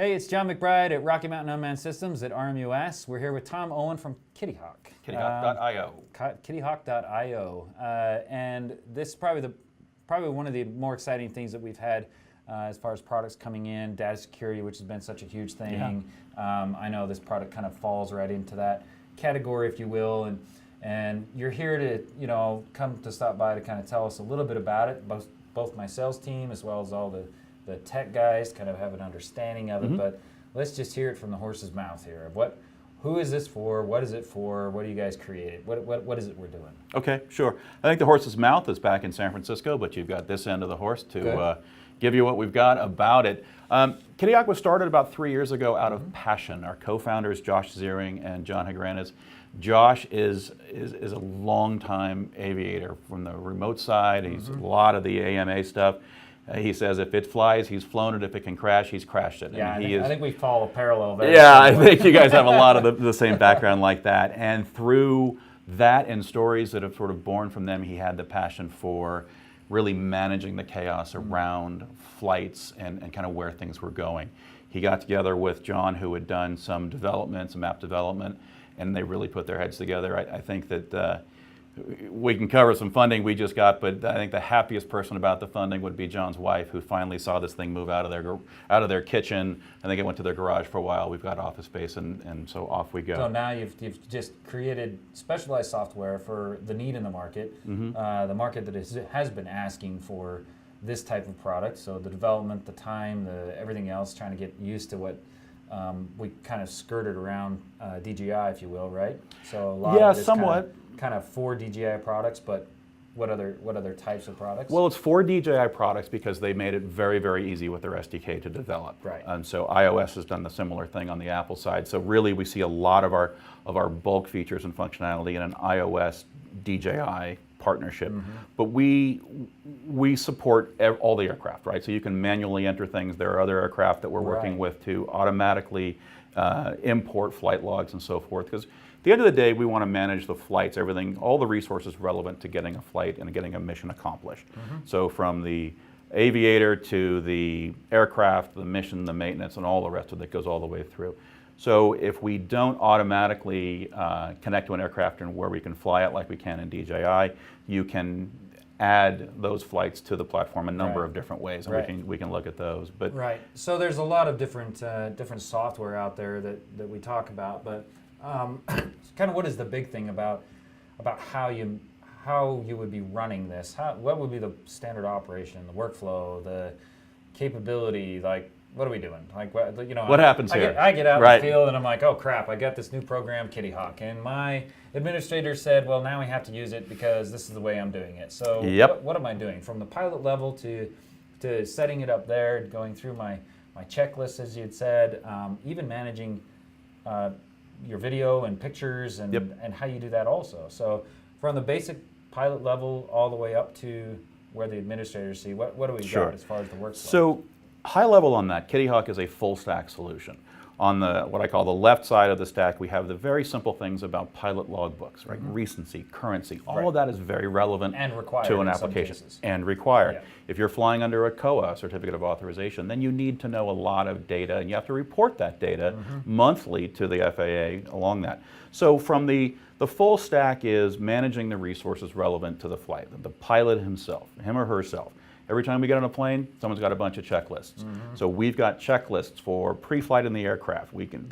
Hey, it's John Mcbride at Rocky Mountain Unmanned Systems at RMUS. We're here with Tom Owen from Kittyhawk. Kittyhawk.io. Kittyhawk.io. And this is probably one of the more exciting things that we've had as far as products coming in, data security, which has been such a huge thing. Yeah. I know this product kind of falls right into that category, if you will. And you're here to, come to stop by to kind of tell us a little bit about it, both my sales team as well as all the tech guys kind of have an understanding of it, but let's just hear it from the horse's mouth here. Who is this for? What is it for? What do you guys create? What is it we're doing? Okay, sure. I think the horse's mouth is back in San Francisco, but you've got this end of the horse to give you what we've got about it. Kittyhawk was started about 3 years ago out of passion. Our co-founders, Josh Ziering and John Hagranez. Josh is a long-time aviator from the remote side. He's a lot of the AMA stuff. He says if it flies, he's flown it. If it can crash, he's crashed it. Yeah, I think we follow parallel there. Yeah, I think you guys have a lot of the same background like that. And through that and stories that have sort of born from them, he had the passion for really managing the chaos around flights and kind of where things were going. He got together with John, who had done some development, some app development, and they really put their heads together. I think that we can cover some funding we just got, but I think the happiest person about the funding would be John's wife, who finally saw this thing move out of their kitchen. I think it went to their garage for a while. We've got office space, and so off we go. So now you've just created specialized software for the need in the market, the market that has been asking for this type of product. So the development, the time, everything else, trying to get used to what we kind of skirted around DJI, if you will, right? So a lot of this somewhat. Kind of for DJI products, but what other types of products? Well, it's for DJI products because they made it very, very easy with their SDK to develop. Right. And so iOS has done the similar thing on the Apple side. So really, we see a lot of our bulk features and functionality in an iOS DJI partnership. But we support all the aircraft, right? So you can manually enter things. There are other aircraft that we're working with to automatically import flight logs and so forth. Because at the end of the day, we want to manage the flights, everything, all the resources relevant to getting a flight and getting a mission accomplished. So from the aviator to the aircraft, the mission, the maintenance, and all the rest of it goes all the way through. So if we don't automatically connect to an aircraft and where we can fly it like we can in DJI, you can add those flights to the platform a number of different ways, and we can look at those. But so there's a lot of different software out there that we talk about, but kind of what is the big thing about how you would be running this? What would be the standard operation, the workflow, the capability? Like, what are we doing? Like, what happens here? I get out in the field and I'm like, oh crap, I got this new program, Kittyhawk, and my administrator said, well, now we have to use it because this is the way I'm doing it. So what am I doing from the pilot level to setting it up there, going through my checklist, as you had said, even managing your video and pictures and how you do that also. So from the basic pilot level all the way up to where the administrators see, what do we got as far as the workflow? So high level on that, Kittyhawk is a full stack solution. On the what I call the left side of the stack, we have the very simple things about pilot logbooks, right? Recency, currency, all of that is very relevant to an application and required. If you're flying under a COA, certificate of authorization, then you need to know a lot of data, and you have to report that data monthly to the FAA along that. So from the full stack is managing the resources relevant to the flight, the pilot himself, him or herself. Every time we get on a plane, someone's got a bunch of checklists. So we've got checklists for pre-flight in the aircraft. You can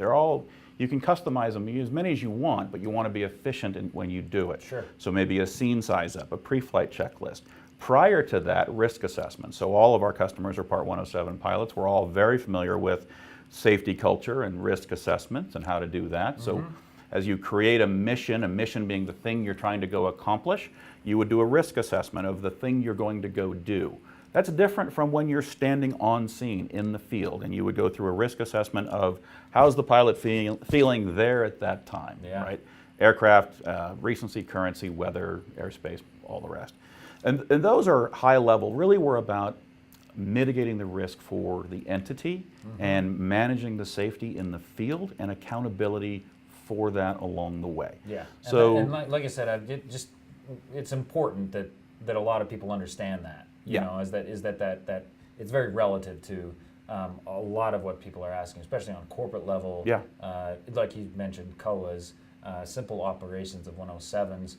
customize them, use as many as you want, but you want to be efficient when you do it. So maybe a scene size up, a pre-flight checklist. Prior to that, risk assessment. So all of our customers are Part 107 pilots. We're all very familiar with safety culture and risk assessments and how to do that. So as you create a mission being the thing you're trying to go accomplish, you would do a risk assessment of the thing you're going to go do. That's different from when you're standing on scene in the field, and you would go through a risk assessment of how's the pilot feeling there at that time, right? Aircraft, recency, currency, weather, airspace, all the rest. And those are high level. Really, we're about mitigating the risk for the entity and managing the safety in the field and accountability for that along the way. So, and like I said, it's important that a lot of people understand that. You know, is that it's very relative to a lot of what people are asking, especially on corporate level. Yeah. Like you mentioned, COAs, simple operations of 107s.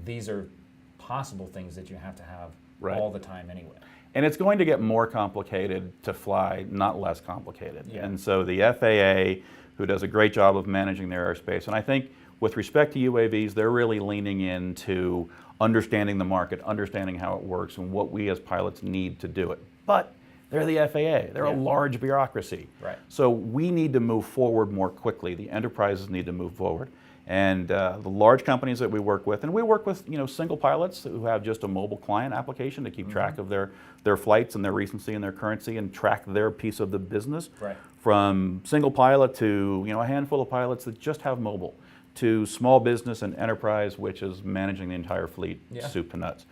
These are possible things that you have to have all the time anyway. And it's going to get more complicated to fly, not less complicated. Yeah. And so the FAA, who does a great job of managing their airspace, and I think with respect to UAVs, they're really leaning into understanding the market, understanding how it works, and what we as pilots need to do it. But they're the FAA. They're a large bureaucracy. Right. So we need to move forward more quickly. The enterprises need to move forward. And the large companies that we work with, and we work with single pilots who have just a mobile client application to keep track of their flights and their recency and their currency and track their piece of the business. Right. From single pilot to a handful of pilots that just have mobile, to small business and enterprise, which is managing the entire fleet, soup to nuts.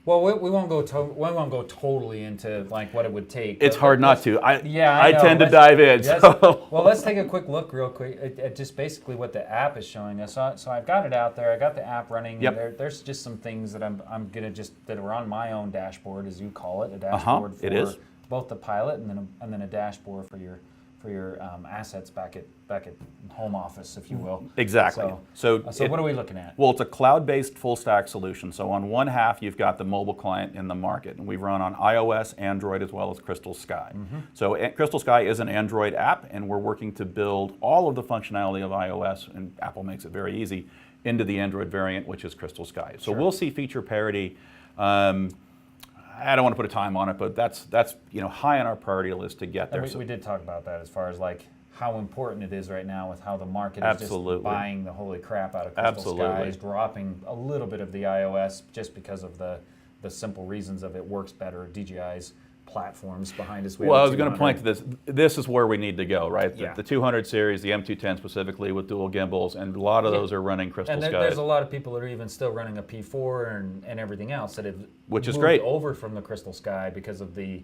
Well, we won't go totally into like what it would take. It's hard not to. I know. tend to dive in. So. Well, let's take a quick look real quick at just basically what the app is showing us. So I've got it out there. I got the app running. Yep. There's just some things that I'm gonna that are on my own dashboard, as you call it, a dashboard for it is. both the pilot and then a dashboard for your assets back at home office, if you will. Exactly. So what are we looking at? Well, it's a cloud-based full stack solution. So on one half, you've got the mobile client in the market, and we run on iOS, Android, as well as Crystal Sky. So Crystal Sky is an Android app, and we're working to build all of the functionality of iOS, and Apple makes it very easy, into the Android variant, which is Crystal Sky. So we'll see feature parity. I don't want to put a time on it, but that's high on our priority list to get there. We did talk about that as far as like how important it is right now with how the market is just buying the holy crap out of Crystal Sky, is dropping a little bit of the iOS just because of the simple reasons of it works better. DJI's platforms behind us. Well, I was going to point to this. This is where we need to go, right? Yeah. The 200 series, the M210 specifically with dual gimbals, and a lot of those are running Crystal Sky. And there's a lot of people that are even still running a P4 and everything else that have moved over from the Crystal Sky because of the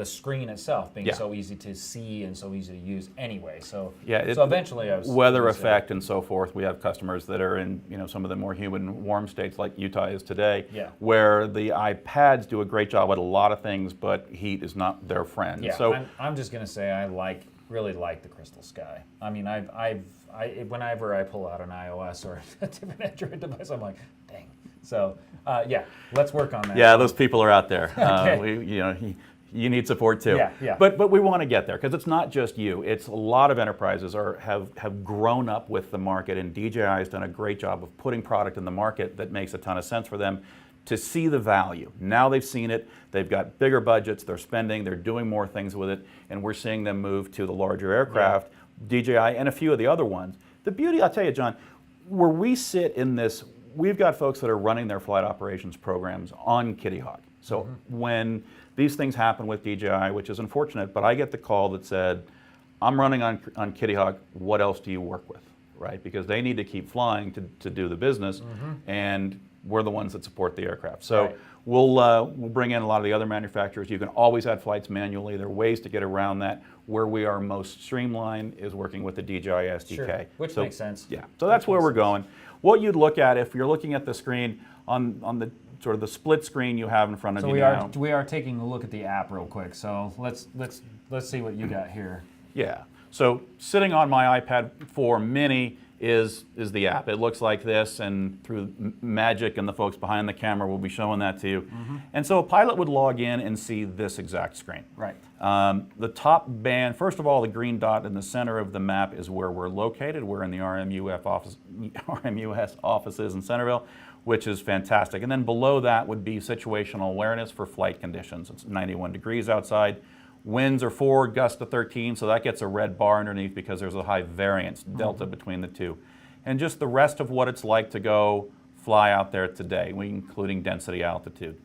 screen itself being so easy to see and so easy to use anyway. So so eventually I was weather effect and so forth. We have customers that are in some of the more humid and warm states like Utah is today, where the iPads do a great job at a lot of things, but heat is not their friend. Yeah, so I'm just gonna say I really like the Crystal Sky. I mean, whenever I pull out an iOS or a different Android device, I'm like, dang. So let's work on that. Yeah, those people are out there. Okay. You need support too. Yeah. But we want to get there because it's not just you. It's a lot of enterprises have grown up with the market, and DJI has done a great job of putting product in the market that makes a ton of sense for them to see the value. Now they've seen it. They've got bigger budgets. They're spending. They're doing more things with it, and we're seeing them move to the larger aircraft, DJI, and a few of the other ones. The beauty, I'll tell you, John, where we sit in this. We've got folks that are running their flight operations programs on Kittyhawk. So when these things happen with DJI, which is unfortunate, but I get the call that said, I'm running on Kittyhawk, what else do you work with, right? Because they need to keep flying to do the business, and we're the ones that support the aircraft. So we'll bring in a lot of the other manufacturers. You can always add flights manually. There are ways to get around that. Where we are most streamlined is working with the DJI SDK. Sure. Which makes sense. Yeah, so that's where we're going. What you'd look at if you're looking at the screen on the sort of the split screen you have in front of you now. So we are taking a look at the app real quick. So let's see what you got here. Yeah. So sitting on my iPad 4 Mini is the app. It looks like this, and through magic and the folks behind the camera will be showing that to you. And so a pilot would log in and see this exact screen. Right. The top band, first of all, the green dot in the center of the map is where we're located. We're in the RMUS offices in Centerville, which is fantastic. And then below that would be situational awareness for flight conditions. It's 91 degrees outside. Winds are 4, gusts to 13, so that gets a red bar underneath because there's a high variance delta between the two. And just the rest of what it's like to go fly out there today, including density, altitude.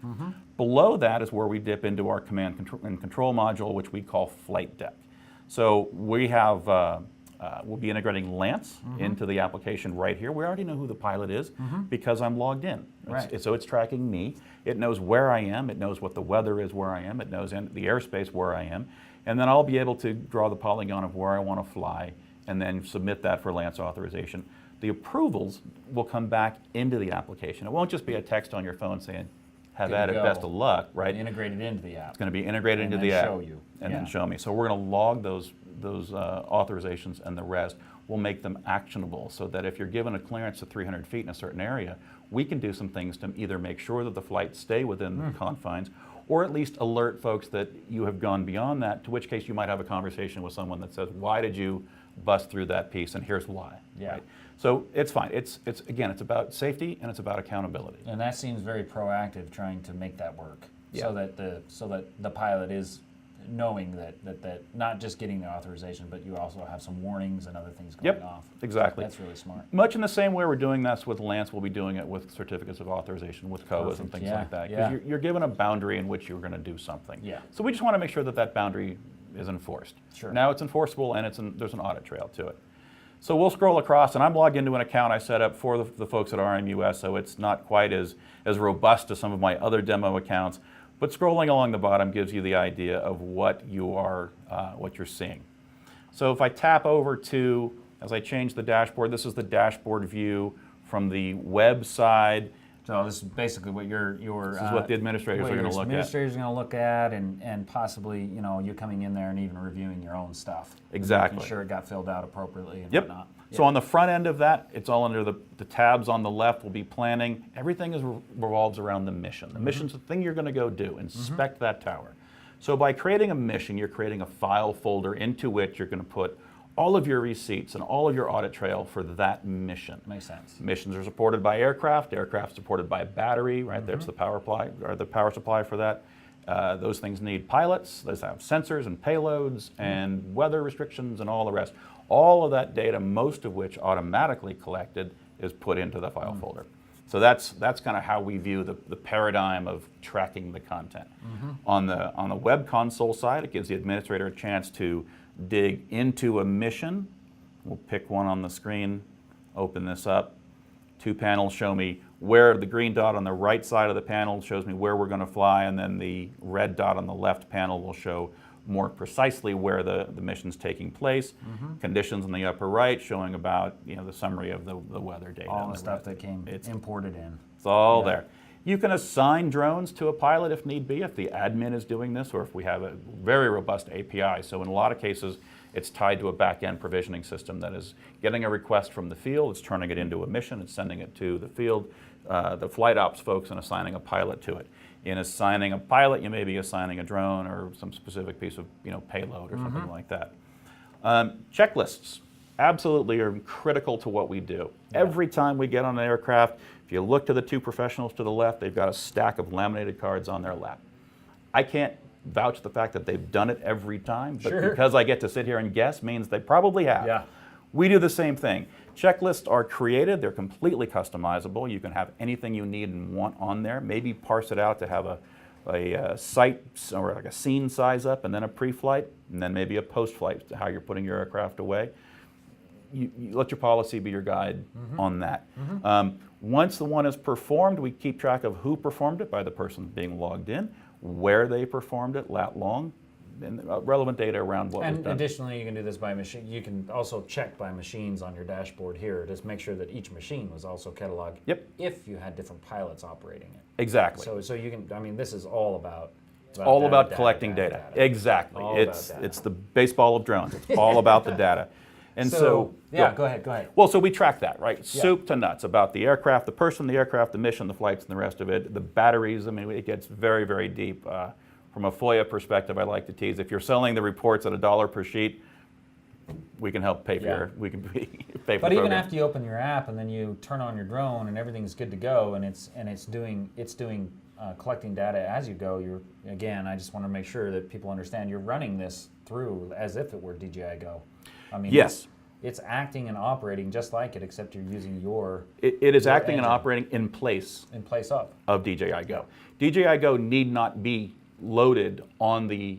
Below that is where we dip into our command and control module, which we call Flight Deck. So we have, we'll be integrating Lance into the application right here. We already know who the pilot is because I'm logged in. So it's tracking me. It knows where I am. It knows what the weather is where I am. It knows the airspace where I am. And then I'll be able to draw the polygon of where I want to fly and then submit that for Lance authorization. The approvals will come back into the application. It won't just be a text on your phone saying, have Good at to it, go. best of luck, right? Integrated into the app. It's going to be integrated And into then the app. show you. And Yeah. then show me. So we're going to log those authorizations, and the rest. We'll make them actionable so that if you're given a clearance of 300 feet in a certain area, we can do some things to either make sure that the flights stay within the confines, or at least alert folks that you have gone beyond that, to which case you might have a conversation with someone that says, why did you bust through that piece, and here's why. Yeah. Right? So it's fine. It's again, it's about safety and it's about accountability. And that seems very proactive, trying to make that work, Yeah. so that the pilot is knowing that not just getting the authorization, but you also have some warnings and other things going Yep, off. exactly. That's really smart. Much in the same way we're doing this with Lance, we'll be doing it with certificates of authorization, with COAs and Perfect. things Yeah, like that. yeah. Because you're given a boundary in which you're going to do something. Yeah. So we just want to make sure that that boundary is enforced. Sure. Now it's enforceable, and there's an audit trail to it. So we'll scroll across, and I'm logged into an account I set up for the folks at RMUS, so it's not quite as robust as some of my other demo accounts. But scrolling along the bottom gives you the idea of what you're seeing. So if I tap over to, as I change the dashboard, this is the dashboard view from the web side. So this is basically what your This is what the administrators are going to look at. Administrators are going to look at, and possibly you coming in there and even reviewing your own stuff. Exactly. Making sure it got filled out appropriately and Yep. whatnot. So on the front end of that, it's all under the tabs on the left will be planning. Everything revolves around the mission. The mission's the thing you're going to go do, inspect that tower. So by creating a mission, you're creating a file folder into which you're going to put all of your receipts and all of your audit trail for that mission. Makes sense. Missions are supported by aircraft supported by battery, right? There's the power supply for that. Those things need pilots. Those have sensors and payloads and weather restrictions and all the rest. All of that data, most of which automatically collected, is put into the file folder. So that's kind of how we view the paradigm of tracking the content. On the web console side, it gives the administrator a chance to dig into a mission. We'll pick one on the screen, open this up. Two panels show me where the green dot on the right side of the panel shows me where we're going to fly, and then the red dot on the left panel will show more precisely where the mission's taking place. Conditions in the upper right showing about the summary of the weather data. All the stuff that came imported in. It's all there. You can assign drones to a pilot if need be, if the admin is doing this, or if we have a very robust API. So in a lot of cases, it's tied to a back-end provisioning system that is getting a request from the field, it's turning it into a mission, it's sending it to the field, the flight ops folks, and assigning a pilot to it. In assigning a pilot, you may be assigning a drone or some specific piece of payload or something like that. Checklists absolutely are critical to what we do. Every time we get on an aircraft, if you look to the two professionals to the left, they've got a stack of laminated cards on their lap. I can't vouch for the fact that they've done it every time, but because I get to sit here and guess means they probably have. Yeah. We do the same thing. Checklists are created, they're completely customizable. You can have anything you need and want on there. Maybe parse it out to have a site or like a scene size up, and then a pre-flight, and then maybe a post-flight to how you're putting your aircraft away. You let your policy be your guide on that. Once the one is performed, we keep track of who performed it by the person being logged in, where they performed it, lat long, and relevant data around what was done. And additionally, you can do this by machine. You can also check by machines on your dashboard here. Just make sure that each machine was also cataloged. Yep. If you had different pilots operating it. Exactly. So you can. I mean, this is all about. It's all about collecting data. Exactly. All It's about data. it's the baseball of drones. It's all about the data. And so yeah, go ahead. Well, so we track that, right? Soup to nuts about the aircraft, the person, the aircraft, the mission, the flights, and the rest of it. The batteries. I mean, it gets very, very deep. From a FOIA perspective, I like to tease: if you're selling the reports at $1 per sheet, we can help pay for your. We can pay for the But even program. after you open your app and then you turn on your drone and everything's good to go and it's doing collecting data as you go, I just want to make sure that people understand you're running this through as if it were DJI Go. I mean, Yes. It's acting and operating just like it, except you're using your It is acting and engine. operating in place in place of of DJI Go. DJI Go need not be loaded on the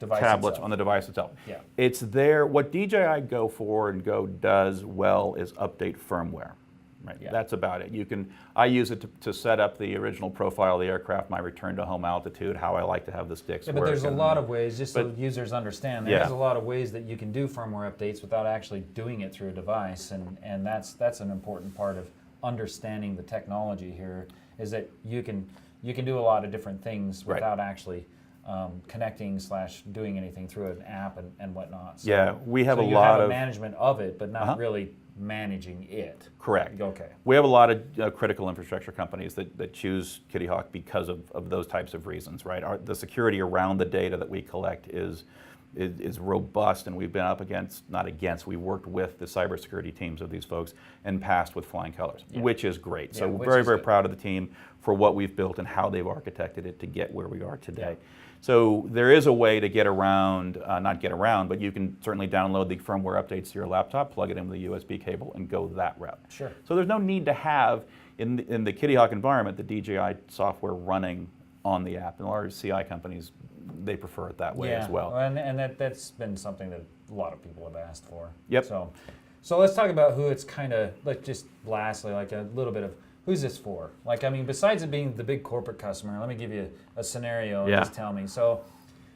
Device tablets, itself. on the device itself. Yeah. It's there. What DJI Go 4 and Go does well is update firmware. Right. Yeah. That's about it. I use it to set up the original profile of the aircraft, my return to home altitude, how I like to have the sticks Yeah, work. but there's a and- lot of ways, just so users understand, Yeah. there's a lot of ways that you can do firmware updates without actually doing it through a device, and that's an important part of understanding the technology here, is that you can you can do a lot of different things without actually connecting / doing anything through an app and whatnot. So, yeah, we have so a you lot have of management of it, but not really managing it. Correct. Okay. We have a lot of critical infrastructure companies that choose Kittyhawk because of those types of reasons, right? The security around the data that we collect is robust, and we've been we worked with the cybersecurity teams of these folks and passed with flying colors, which is great. So we're very proud of the team for what we've built and how they've architected it to get where we are today. So there is a way to get around, not get around, but you can certainly download the firmware updates to your laptop, plug it in with a USB cable, and go that route. Sure. So there's no need to have, in the Kittyhawk environment, the DJI software running on the app. And large CI companies, they prefer it that way as well. And that's been something that a lot of people have asked for. Yep. So let's talk about who it's kind of, like just lastly, like a little bit of, who's this for? Like, I mean, besides it being the big corporate customer, let me give you a scenario and just tell me. So,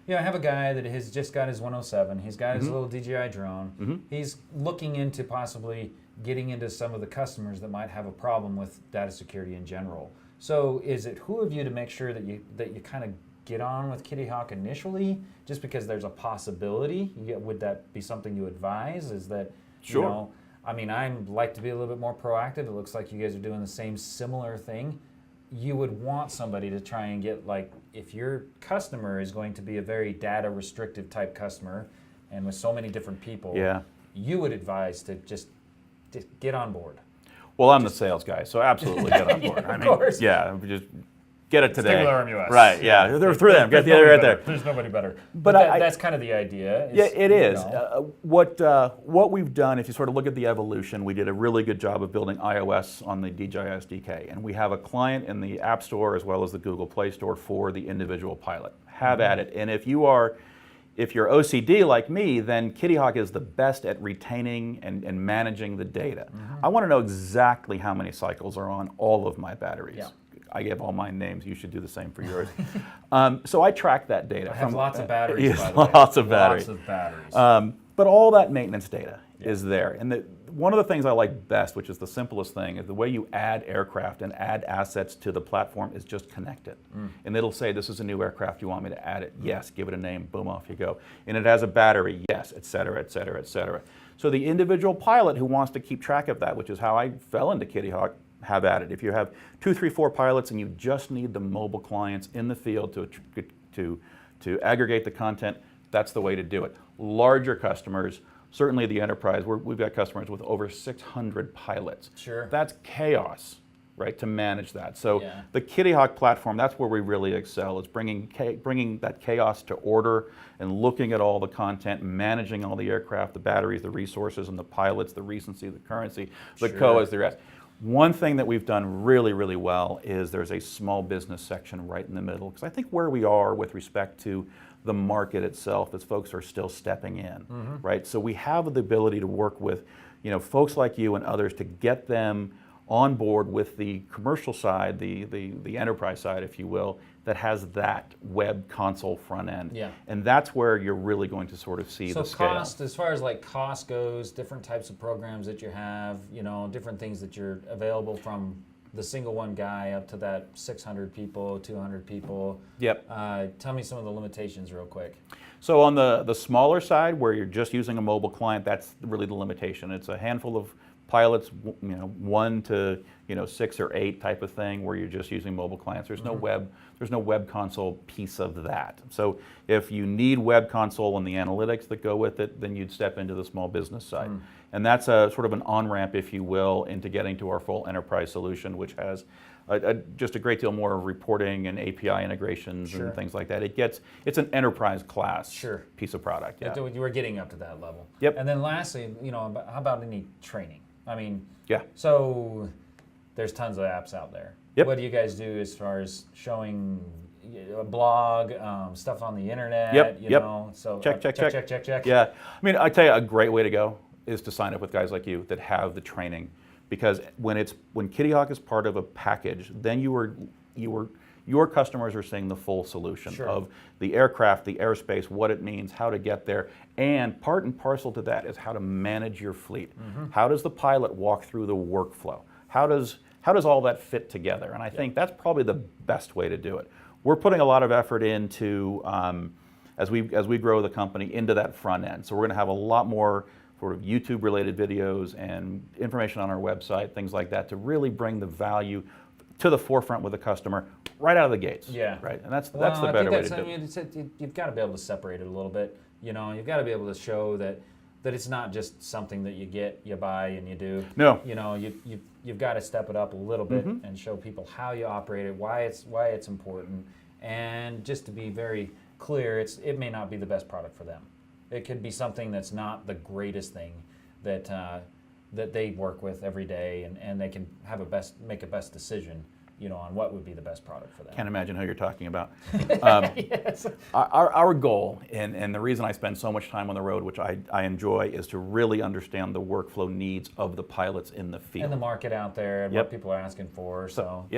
I have a guy that has just got his 107. He's got his little DJI drone. He's looking into possibly getting into some of the customers that might have a problem with data security in general. So is it who of you to make sure that you kind of get on with Kittyhawk initially, just because there's a possibility? Would that be something you advise? Is that, Sure. I mean, I like to be a little bit more proactive. It looks like you guys are doing the same similar thing. You would want somebody to try and get, like, if your customer is going to be a very data restrictive type customer and with so many different people, you would advise to just get on board. Well, I'm the sales guy, so absolutely get on board. Of course. Just get it today. Stick with RMUS. Right, there are three of them. Get the other right there. There's nobody better. But that's kind of the idea. It is. What we've done, if you sort of look at the evolution, we did a really good job of building iOS on the DJI SDK. And we have a client in the App Store as well as the Google Play Store for the individual pilot. Have at it. And if you're OCD like me, then Kittyhawk is the best at retaining and managing the data. I want to know exactly how many cycles are on all of my batteries. Yeah. I gave all my names. You should do the same for yours. So I track that data. I have lots of batteries, Yes, by the way. lots of batteries. Lots of batteries. But all that maintenance data is there. And one of the things I like best, which is the simplest thing, is the way you add aircraft and add assets to the platform is just connect it. And it'll say, this is a new aircraft, you want me to add it? Yes, give it a name, boom, off you go. And it has a battery, yes, et cetera, et cetera, et cetera. So the individual pilot who wants to keep track of that, which is how I fell into Kittyhawk, have at it. If you have 2, 3, 4 pilots and you just need the mobile clients in the field to aggregate the content, that's the way to do it. Larger customers, certainly the enterprise, we've got customers with over 600 pilots. Sure. That's chaos, right, to manage that. So the Kittyhawk platform, that's where we really excel. It's bringing that chaos to order and looking at all the content, managing all the aircraft, the batteries, the resources, and the pilots, the recency, the currency, the COAs, the rest. One thing that we've done really, really well is there's a small business section right in the middle, because I think where we are with respect to the market itself is folks are still stepping in, right? So we have the ability to work with, folks like you and others to get them on board with the commercial side, the enterprise side, if you will, that has that web console front end. Yeah. And that's where you're really going to sort of see the scale. So cost, as far as like cost goes, different types of programs that you have, different things that you're available from the single one guy up to that 600 people, 200 people. Yep. Tell me some of the limitations real quick. So on the smaller side, where you're just using a mobile client, that's really the limitation. It's a handful of pilots, 1 to 6 or 8 type of thing, where you're just using mobile clients. There's no web console piece of that. So if you need web console and the analytics that go with it, then you'd step into the small business side. And that's a sort of an on-ramp, if you will, into getting to our full enterprise solution, which has just a great deal more reporting and API integrations and things like that. It's an enterprise class piece of product. Yeah. You were getting up to that level. Yep. And then lastly, how about any training? I mean, yeah. So there's tons of apps out there. Yep. What do you guys do as far as showing a blog, stuff on the internet? Yep. So check. Yeah. I mean, I tell you, a great way to go is to sign up with guys like you that have the training, because when Kittyhawk is part of a package, then your customers are seeing the full solution of the aircraft, the airspace, what it means, how to get there, and part and parcel to that is how to manage your fleet. How does the pilot walk through the workflow? How does how does all that fit together? And I think that's probably the best way to do it. We're putting a lot of effort into, as we grow the company, into that front end. So we're going to have a lot more sort of YouTube related videos and information on our website, things like that, to really bring the value to the forefront with the customer right out of the gates. Yeah. Right. And that's the better way to do it. You've got to be able to separate it a little bit. You know, you've got to be able to show that it's not just something that you buy and you do. No. You know, you've got to step it up a little bit and show people how you operate it, why it's important, and just to be very clear, it may not be the best product for them. It could be something that's not the greatest thing that they work with every day, and they can make a best decision, you know, on what would be the best product for them. Can't imagine who you're talking about. Yes. Our goal, and the reason I spend so much time on the road, which I enjoy, is to really understand the workflow needs of the pilots in the field. And the market out there, and what people are asking for. So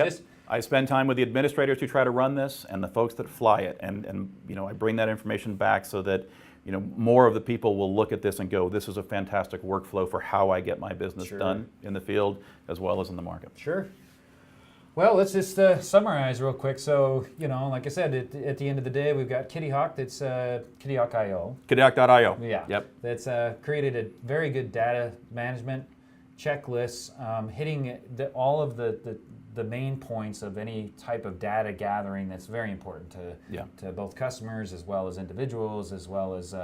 I spend time with the administrators who try to run this and the folks that fly it, and you know, I bring that information back so that, you know, more of the people will look at this and go, this is a fantastic workflow for how I get my business done in the field as well as in the market. Sure. Well, let's just summarize real quick. So, you know, like I said, at the end of the day, we've got Kittyhawk, that's Kittyhawk.io. Kittyhawk.io. Yeah. Yep. That's created a very good data management checklists, hitting all of the main points of any type of data gathering that's very important to both customers as well as individuals, as well as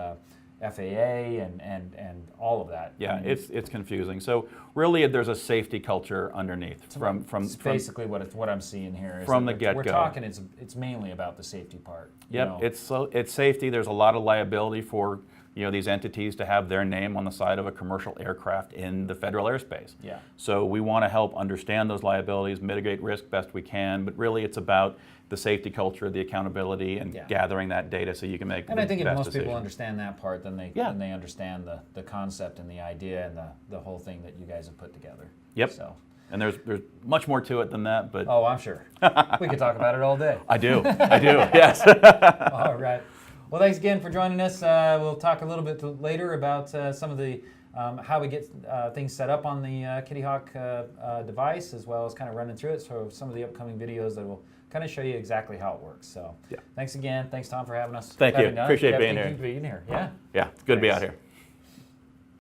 FAA and all of that. Yeah, it's confusing. So really, there's a safety culture underneath. It's basically what I'm seeing here. Is from the that get-go. We're talking. It's mainly about the safety part. Yep, it's safety. There's a lot of liability for, you know, these entities to have their name on the side of a commercial aircraft in the federal airspace. Yeah. So we want to help understand those liabilities, mitigate risk best we can, but really it's about the safety culture, the accountability, and gathering that data so you can make and I think if most decision. people understand that part, then they understand the concept and the idea and the whole thing that you guys have put together. Yep. So. And there's much more to it than that, but Oh, I'm sure. We could talk about it all day. I do, yes. All right. Well, thanks again for joining us. We'll talk a little bit later about some of the how we get things set up on the Kittyhawk device, as well as kind of running through it. So some of the upcoming videos that will kind of show you exactly how it works. So thanks again. Thanks, Tom, for having us. Thank you. Appreciate being here. Yeah. Yeah, it's good to be out here.